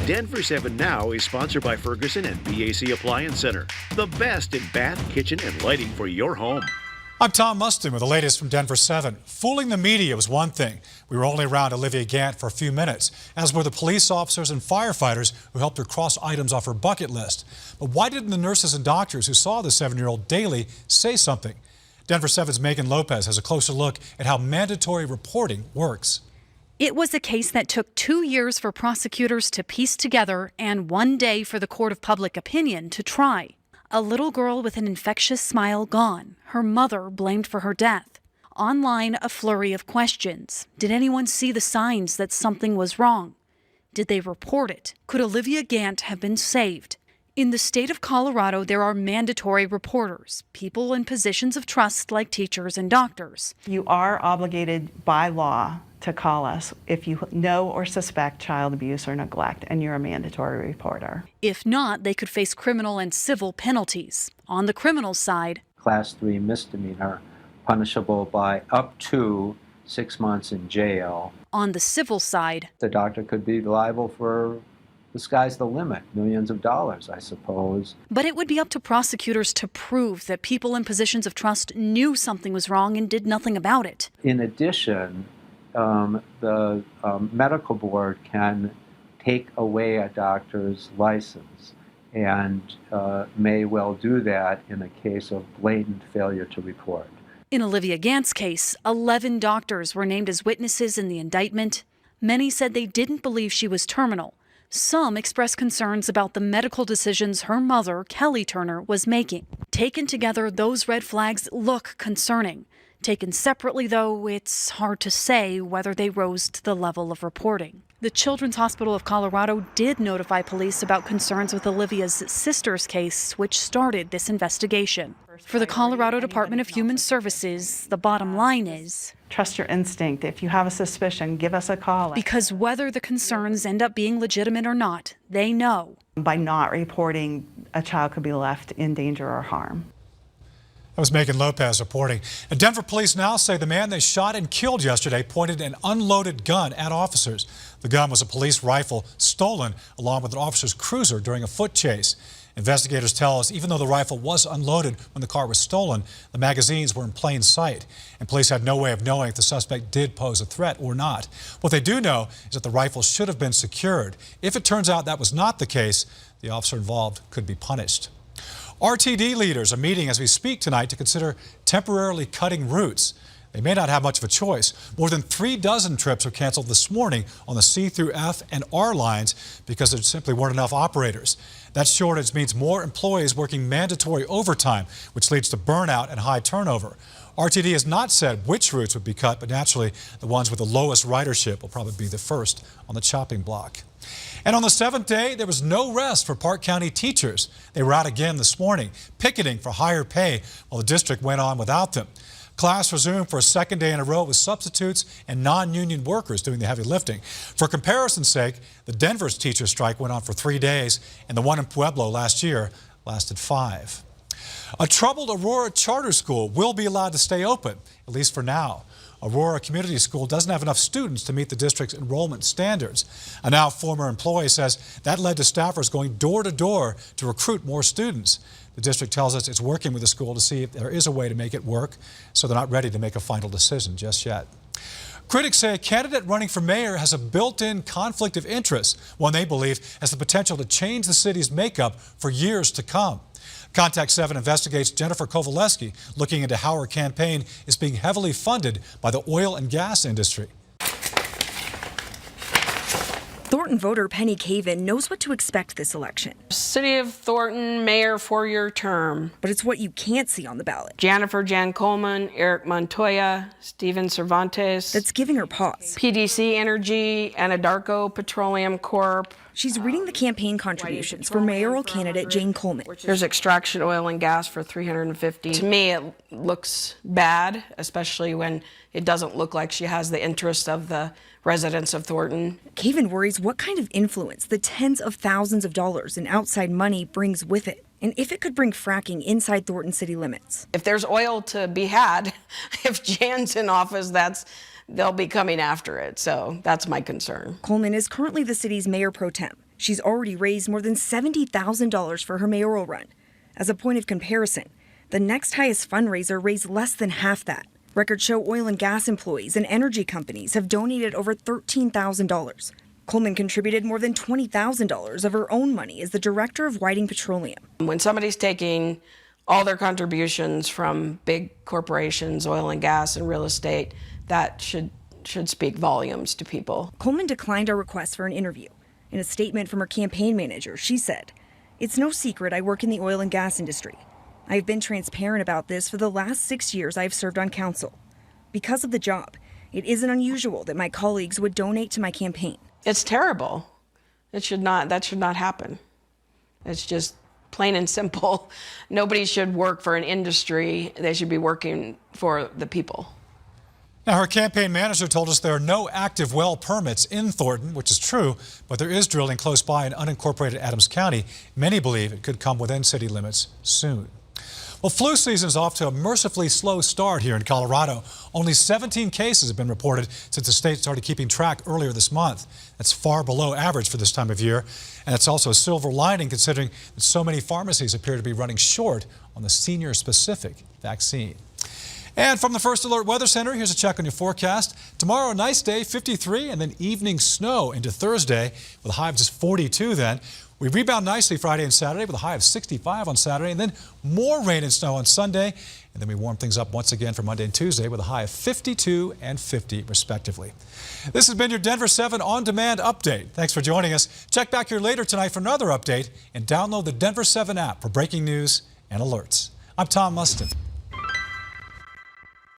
Denver 7 Now is sponsored by Ferguson and BAC Appliance Center, the best in bath, kitchen, and lighting for your home. I'm Tom Mustin with the latest from Denver 7. Fooling the media was one thing. We were only around Olivia Gant for a few minutes, as were the police officers and firefighters who helped her cross items off her bucket list. But why didn't the nurses and doctors who saw the 7-year-old daily say something? Denver 7's Megan Lopez has a closer look at how mandatory reporting works. It was a case that took 2 years for prosecutors to piece together and 1 day for the court of public opinion to try. A little girl with an infectious smile gone, her mother blamed for her death. Online, a flurry of questions. Did anyone see the signs that something was wrong? Did they report it? Could Olivia Gant have been saved? In the state of Colorado, there are mandatory reporters, people in positions of trust like teachers and doctors. You are obligated by law to call us if you know or suspect child abuse or neglect, and you're a mandatory reporter. If not, they could face criminal and civil penalties. On the criminal side, Class 3 misdemeanor, punishable by up to 6 months in jail. On the civil side, The doctor could be liable for, the sky's the limit, millions of dollars, I suppose. but it would be up to prosecutors to prove that people in positions of trust knew something was wrong and did nothing about it. In addition, the medical board can take away a doctor's license and may well do that in a case of blatant failure to report. In Olivia Gant's case, 11 doctors were named as witnesses in the indictment. Many said they didn't believe she was terminal. Some expressed concerns about the medical decisions her mother, Kelly Turner, was making. Taken together, those red flags look concerning. Taken separately, though, it's hard to say whether they rose to the level of reporting. The Children's Hospital of Colorado did notify police about concerns with Olivia's sister's case, which started this investigation. For the Colorado Department of Human Services, the bottom line is, Trust your instinct. If you have a suspicion, give us a call. because whether the concerns end up being legitimate or not, they know. By not reporting, a child could be left in danger or harm. That was Megan Lopez reporting. And Denver police now say the man they shot and killed yesterday pointed an unloaded gun at officers. The gun was a police rifle stolen along with an officer's cruiser during a foot chase. Investigators tell us even though the rifle was unloaded when the car was stolen, the magazines were in plain sight. And police had no way of knowing if the suspect did pose a threat or not. What they do know is that the rifle should have been secured. If it turns out that was not the case, the officer involved could be punished. RTD leaders are meeting as we speak tonight to consider temporarily cutting routes. They may not have much of a choice. More than 36 trips were canceled this morning on the C through F and R lines because there simply weren't enough operators. That shortage means more employees working mandatory overtime, which leads to burnout and high turnover. RTD has not said which routes would be cut, but naturally the ones with the lowest ridership will probably be the first on the chopping block. And on the 7th day, there was no rest for Park County teachers. They were out again this morning, picketing for higher pay while the district went on without them. Class resumed for a second day in a row with substitutes and non-union workers doing the heavy lifting. For comparison's sake, the Denver's teacher strike went on for 3 days, and the one in Pueblo last year lasted 5. A troubled Aurora charter school will be allowed to stay open, at least for now. Aurora Community School doesn't have enough students to meet the district's enrollment standards. A now former employee says that led to staffers going door to door to recruit more students. The district tells us it's working with the school to see if there is a way to make it work, so they're not ready to make a final decision just yet. Critics say a candidate running for mayor has a built-in conflict of interest, one they believe has the potential to change the city's makeup for years to come. Contact 7 investigates Jennifer Kovaleski, looking into how her campaign is being heavily funded by the oil and gas industry. Thornton voter Penny Caven knows what to expect this election. City of Thornton mayor 4-year term. But it's what you can't see on the ballot Jennifer Jan Coleman, Eric Montoya, Steven Cervantes. that's giving her pause. PDC Energy, Anadarko Petroleum Corp. She's reading the campaign contributions for mayoral candidate Jane Coleman. There's extraction oil and gas for $350. To me, it looks bad, especially when it doesn't look like she has the interest of the residents of Thornton. Caven worries what kind of influence the tens of thousands of dollars in outside money brings with it, and if it could bring fracking inside Thornton city limits. If there's oil to be had, if Jan's in office, they'll be coming after it. So that's my concern. Coleman is currently the city's mayor pro tem. She's already raised more than $70,000 for her mayoral run. As a point of comparison, the next highest fundraiser raised less than half that. Records show oil and gas employees and energy companies have donated over $13,000. Coleman contributed more than $20,000 of her own money as the director of Whiting Petroleum. When somebody's taking all their contributions from big corporations, oil and gas and real estate, that should speak volumes to people. Coleman declined our request for an interview. In a statement from her campaign manager, she said, "It's no secret I work in the oil and gas industry. I've been transparent about this for the last 6 years I've served on council. Because of the job, it isn't unusual that my colleagues would donate to my campaign." It's terrible. That should not happen. It's just plain and simple. Nobody should work for an industry. They should be working for the people. Now, her campaign manager told us there are no active well permits in Thornton, which is true, but there is drilling close by in unincorporated Adams County. Many believe it could come within city limits soon. Well, flu season is off to a mercifully slow start here in Colorado. Only 17 cases have been reported since the state started keeping track earlier this month. That's far below average for this time of year. And it's also a silver lining considering that so many pharmacies appear to be running short on the senior-specific vaccine. And from the First Alert Weather Center, here's a check on your forecast. Tomorrow, a nice day, 53, and then evening snow into Thursday with a high of just 42 then. We rebound nicely Friday and Saturday with a high of 65 on Saturday, and then more rain and snow on Sunday. And then we warm things up once again for Monday and Tuesday with a high of 52 and 50 respectively. This has been your Denver 7 On Demand update. Thanks for joining us. Check back here later tonight for another update and download the Denver 7 app for breaking news and alerts. I'm Tom Mustin.